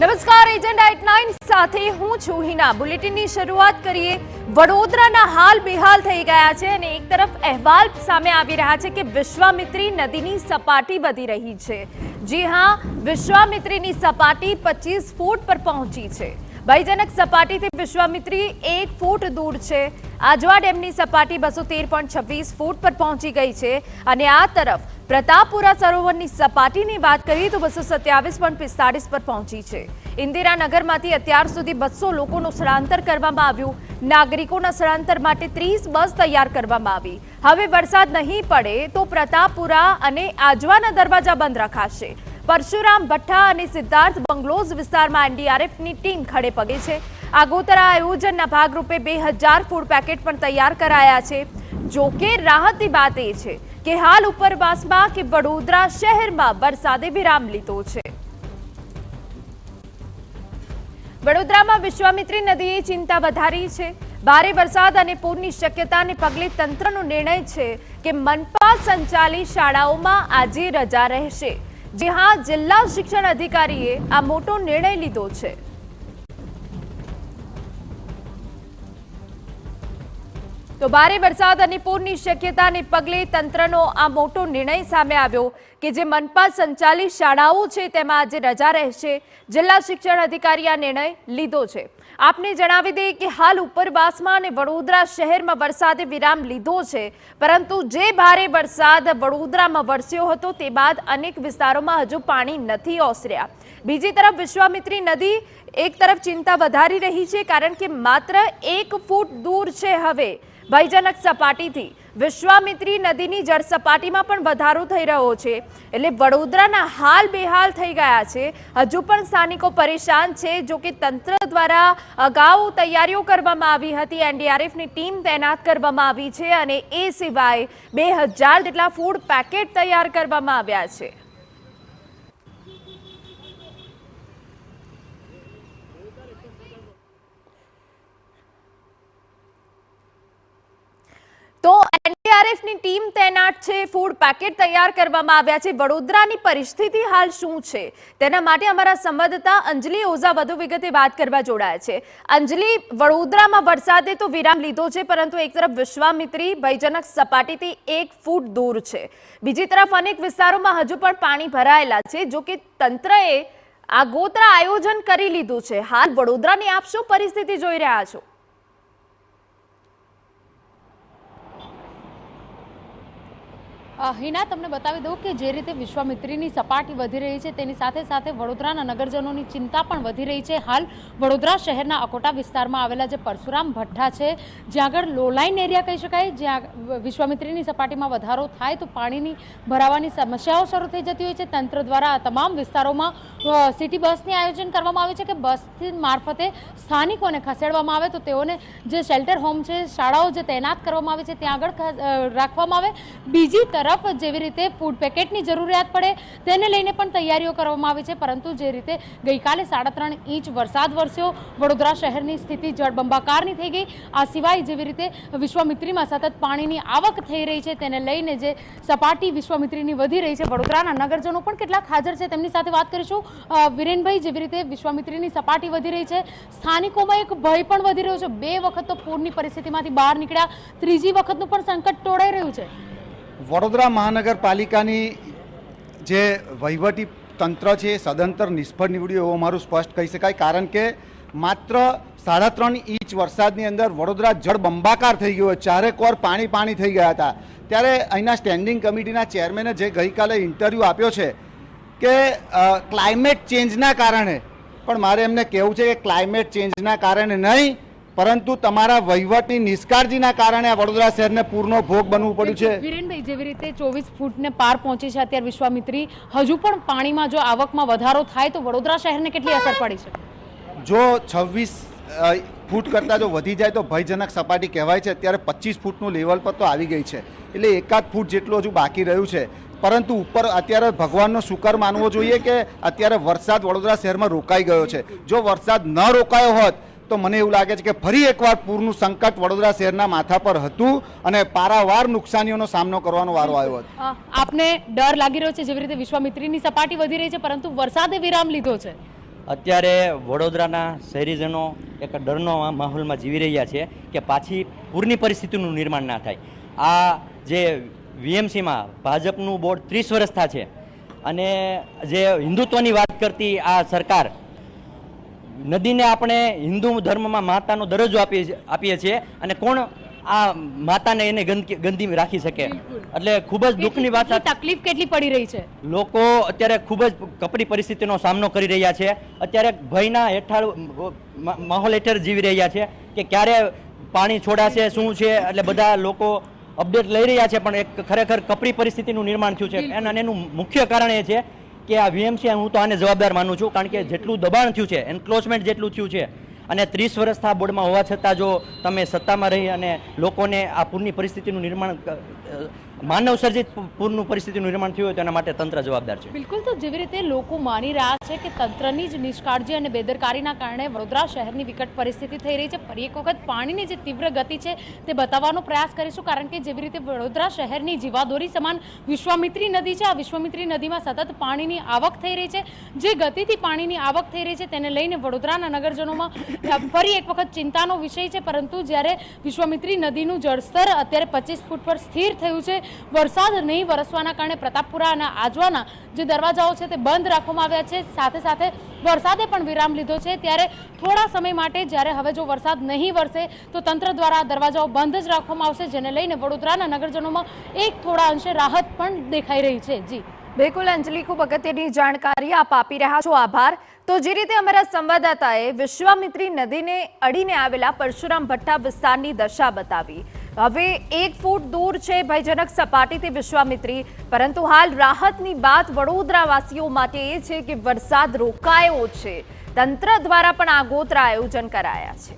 નમસ્કાર, agenda at 9 સાથે હું છું હિના। બુલેટિનની શરૂઆત કરીએ। વડોદરાના હાલ બેહાલ થઈ ગયા છે અને એક તરફ અહેવાલ સામે આવી રહ્યા છે કે વિશ્વામિત્રી નદીની સપાટી વધી રહી છે। જી હા, વિશ્વામિત્રીની સપાટી 25 ફૂટ પર પહોંચી છે। ભયજનક સપાટીથી વિશ્વામિત્રી 1 ફૂટ દૂર છે। આજવા ડેમની સપાટી 213.26 ફૂટ પર પહોંચી ગઈ છે અને આ તરફ પ્રતાપપુરા સરોવરની સપાટીની વાત કરીએ તો 227.45 પર પહોંચી છે। ઇન્દિરાનગરમાંથી અત્યાર સુધી 200 લોકોનું સ્થળાંતર કરવામાં આવ્યું। નાગરિકોના સ્થળાંતર માટે 30 બસ તૈયાર કરવામાં આવી। હવે વરસાદ નહીં પડે તો પ્રતાપપુરા અને આજવાના દરવાજા બંધ રખાશે। પરશુરામ ભઠ્ઠા અને સિદ્ધાર્થ બંગલોઝ વિસ્તારમાં એનડીઆરએફની ટીમ ખડે પગે છે। આગોતરા આયોજનના ભાગરૂપે 2000 ફૂડ પેકેટ પણ તૈયાર કરાયા છે। જો કે રાહતની વાત એ છે કે હાલ ઉપરવાસમાં કે વડોદરા શહેરમાં વરસાદે વિરામ લીધો છે। વડોદરામાં વિશ્વામિત્રી નદીએ ચિંતા વધારી છે। ભારે વરસાદ અને પૂરની શક્યતાને પગલે તંત્રનો નિર્ણય છે કે મનપા સંચાલિત શાળાઓમાં આજે રજા રહેશે। જી હા, જિલ્લા શિક્ષણ અધિકારીએ આ મોટો નિર્ણય લીધો છે। તો ભારે વરસાદ અને પૂરની શક્યતાને પગલે તંત્રનો આ મોટો નિર્ણય સામે આવ્યો કે જે મનપા સંચાલિત શાળાઓ છે તેમાં આજે રજા રહેશે। જિલ્લા શિક્ષણ અધિકારીએ આ નિર્ણય લીધો છે। આપને જણાવી દઈએ કે હાલ ઉપરવાસમાં અને વડોદરા શહેરમાં વરસાદે વિરામ લીધો છે, પરંતુ જે ભારે વરસાદ વડોદરામાં વરસ્યો હતો તે બાદ અનેક વિસ્તારોમાં હજુ પાણી નથી ઓસર્યા। બીજી તરફ વિશ્વામિત્રી નદી એક તરફ ચિંતા વધારી રહી છે, કારણ કે માત્ર 1 ફૂટ દૂર છે હવે ભયજનક સપાટીથી। વિશ્વામિત્રી નદીની જળ સપાટીમાં પણ વધારો થઈ રહ્યો છે, એટલે વડોદરાના હાલ બેહાલ થઈ ગયા છે। હજુ પણ સ્થાનિકો પરેશાન છે। જો કે તંત્ર દ્વારા અગાઉ તૈયારીઓ કરવામાં આવી હતી, એનડીઆરએફની ટીમ તૈનાત કરવામાં આવી છે અને એ સિવાય 2000 જેટલા ફૂડ પેકેટ તૈયાર કરવામાં આવ્યા છે। તો એનડીઆરએફની ટીમ તૈનાત છે, ફૂડ પેકેટ તૈયાર કરવામાં આવ્યા છે। વડોદરાની પરિસ્થિતિ હાલ શું છે તેના માટે અમારા સંવાદદાતા અંજલિ ઓઝા વધુ વિગતે વાત કરવા જોડાયા છે। અંજલિ, વડોદરામાં વરસાદે તો વિરામ લીધો છે, પરંતુ એક તરફ વિશ્વામિત્રી ભયજનક સપાટીથી 1 ફૂટ દૂર છે, બીજી તરફ અનેક વિસ્તારોમાં હજુ પણ પાણી ભરાયેલા છે। જો કે તંત્રએ આગોતરા આયોજન કરી લીધું છે। હાલ વડોદરાની આપ શું પરિસ્થિતિ જોઈ રહ્યા છો? હિના, તમને બતાવી દઉં કે જે રીતે વિશ્વામિત્રીની સપાટી વધી રહી છે તેની સાથે સાથે વડોદરાના નગરજનોની ચિંતા પણ વધી રહી છે। હાલ વડોદરા શહેરના અકોટા વિસ્તારમાં આવેલા જે પરશુરામ ભઠ્ઠા છે, જ્યાં આગળ લો લાઇન એરિયા કહી શકાય, જ્યાં વિશ્વામિત્રીની સપાટીમાં વધારો થાય તો પાણીની ભરાવાની સમસ્યાઓ શરૂ થઈ જતી હોય છે। તંત્ર દ્વારા આ તમામ વિસ્તારોમાં સિટી બસની આયોજન કરવામાં આવ્યું છે કે બસ મારફતે સ્થાનિકોને ખસેડવામાં આવે તો તેઓને જે શેલ્ટર હોમ છે, શાળાઓ જે તૈનાત કરવામાં આવી છે ત્યાં આગળ રાખવામાં આવે। બીજી તરફ જેવી રીતે ફૂડ પેકેટની જરૂરિયાત પડે તેને લઈને પણ તૈયારીઓ કરવામાં આવી છે, પરંતુ જે રીતે ગઈકાલે 3.5 ઇંચ વરસાદ વરસ્યો, વડોદરા શહેરની સ્થિતિ જળબંબાકારની થઈ ગઈ। આ સિવાય જેવી રીતે વિશ્વામિત્રીમાં સતત પાણીની આવક થઈ રહી છે તેને લઈને જે સપાટી વિશ્વામિત્રીની વધી રહી છે, વડોદરાના નગરજનો પણ કેટલાક હાજર છે, તેમની સાથે વાત કરીશું। વિરેનભાઈ, જેવી રીતે વિશ્વામિત્રીની સપાટી વધી રહી છે, સ્થાનિકોમાં એક ભય પણ વધી રહ્યો છે। 2 વખત તો પૂરની પરિસ્થિતિમાંથી બહાર નીકળ્યા, ત્રીજી વખતનું પણ સંકટ ટોળાઈ રહ્યું છે। વડોદરા મહાનગરપાલિકાની જે વહીવટી તંત્ર છે એ સદંતર નિષ્ફળ નીવડ્યું એવું અમારું સ્પષ્ટ કહી શકાય, કારણ કે માત્ર 3.5 ઇંચ વરસાદની અંદર વડોદરા જળબંબાકાર થઈ ગયો, ચારેકોર પાણી થઈ ગયા હતા। ત્યારે અહીંના સ્ટેન્ડિંગ કમિટીના ચેરમેને જે ગઈકાલે ઇન્ટરવ્યૂ આપ્યો છે કે ક્લાઇમેટ ચેન્જના કારણે, પણ મારે એમને કહેવું છે કે ક્લાઇમેટ ચેન્જના કારણે નહીં, પરંતુ તમારા વહીવટની નિષ્કાળજીના કારણે આ વડોદરા શહેરને પૂરનો ભોગ બનવું પડ્યું છે। વિરેનભાઈ, જેવી રીતે 24 ફૂટને પાર પહોંચી છે અત્યારે વિશ્વામિત્રી, હજુ પણ પાણીમાં જો આવકમાં વધારો થાય તો વડોદરા શહેરને કેટલી અસર પડી છે? જો 26 ફૂટ કરતાં જો વધી જાય તો ભયજનક સપાટી કહેવાય છે। અત્યારે 25 ફૂટનું લેવલ પર તો આવી ગઈ છે, એટલે 1 ફૂટ જેટલું હજુ બાકી રહ્યું છે। પરંતુ ઉપર અત્યારે ભગવાનનો શુકર માનવો જોઈએ કે અત્યારે વરસાદ વડોદરા શહેરમાં રોકાઈ ગયો છે। જો વરસાદ ન રોકાયો હોત તો મને એવું લાગે છે કે ફરી એકવાર પૂરનું સંકટ વડોદરા શહેરના માથા પર હતું અને પારાવાર નુકસાનીઓનો સામનો કરવાનો વારો આવ્યો હતો। આપને ડર લાગી રહ્યો છે જેવી રીતે વિશ્વામિત્રીની સપાટી વધી રહી છે પરંતુ વરસાદે વિરામ લીધો છે? અત્યારે વડોદરાના શહેરીજનો એક ડરનો માહોલમાં જીવી રહ્યા છે કે પાછી પૂરની પરિસ્થિતિનું નિર્માણ ના થાય. આ જે વીએમસીમાં ભાજપનું બોર્ડ 30 વર્ષથી છે અને જે હિન્દુત્વની વાત કરતી આ સરકાર નદીને આપણે હિન્દુ ધર્મમાં માતાનો દરજ્જો આપીએ છીએ અને કોણ આ માતાને એને ગંદી રાખી શકે. એટલે ખૂબ જ દુઃખની વાત. તકલીફ કેટલી પડી રહી છે? લોકો અત્યારે ખૂબ જ કપરી પરિસ્થિતિનો સામનો કરી રહ્યા છે. અત્યારે ભયના હેઠળ માહોલ હેઠળ જીવી રહ્યા છે કે ક્યારે પાણી છોડાશે શું છે. એટલે બધા લોકો અપડેટ લઈ રહ્યા છે પણ એક ખરેખર કપરી પરિસ્થિતિનું નિર્માણ થયું છે. અને એનું મુખ્ય કારણ એ છે કે આ વીએમસી હું તો આને જવાબદાર માનું છું કારણ કે જેટલું દબાણ થયું છે એન્ક્લોઝમેન્ટ જેટલું થયું છે અને 30 વર્ષથી આ બોર્ડમાં હોવા છતાં જો તમે સત્તામાં રહી અને લોકોને આ પૂરની પરિસ્થિતિનું નિર્માણ માનવ સર્જિત પૂરનું પરિસ્થિતિનું નિર્માણ થયું હોય તો એના માટે તંત્ર જવાબદાર છે. બિલકુલ. તો જેવી રીતે લોકો માની રહ્યા છે કે તંત્રની જ નિષ્કાળજી અને બેદરકારીના કારણે વડોદરા શહેરની વિકટ પરિસ્થિતિ થઈ રહી છે. ફરી એક વખત પાણીની જે તીવ્ર ગતિ છે તે બતાવવાનો પ્રયાસ કરીશું કારણ કે જેવી રીતે વડોદરા શહેરની જીવાદોરી સમાન વિશ્વામિત્રી નદી છે. આ વિશ્વામિત્રી નદીમાં સતત પાણીની આવક થઈ રહી છે. જે ગતિથી પાણીની આવક થઈ રહી છે તેને લઈને વડોદરાના નગરજનોમાં ફરી એક વખત ચિંતાનો વિષય છે. પરંતુ જ્યારે વિશ્વામિત્રી નદીનું જળસ્તર અત્યારે 25 ફૂટ પર સ્થિર થયું છે, વરસાદ નહીં વરસવાના કારણે પ્રતાપપુરા અને આજવાના જે દરવાજાઓ છે તે બંધ રાખવામાં આવ્યા છે. સાથે સાથે વરસાદે પણ વિરામ લીધો છે. ત્યારે થોડા સમય માટે જ્યારે હવે જો વરસાદ નહીં વરસે તો તંત્ર દ્વારા દરવાજાઓ બંધ જ રાખવામાં આવશે, જેને લઈને વડોદરાના નગરજનોમાં એક થોડા અંશે રાહત પણ દેખાઈ રહી છે. જી બિલકુલ અંજલિ, ખૂબ અગત્યની જાણકારી આપ આપી રહ્યા છો. આભાર. તો જે રીતે અમારા સંવાદદાતાએ વિશ્વામિત્રી નદીને અડીને આવેલા પરશુરામ ભઠ્ઠા વિસ્તારની દશા બતાવી. હવે 1 ફૂટ દૂર છે ભયજનક સપાટીથી વિશ્વામિત્રી, પરંતુ હાલ રાહતની વાત વડોદરાવાસીઓ માટે એ છે કે વરસાદ રોકાયો છે. તંત્ર દ્વારા પણ આગોતરા આયોજન કરાયા છે.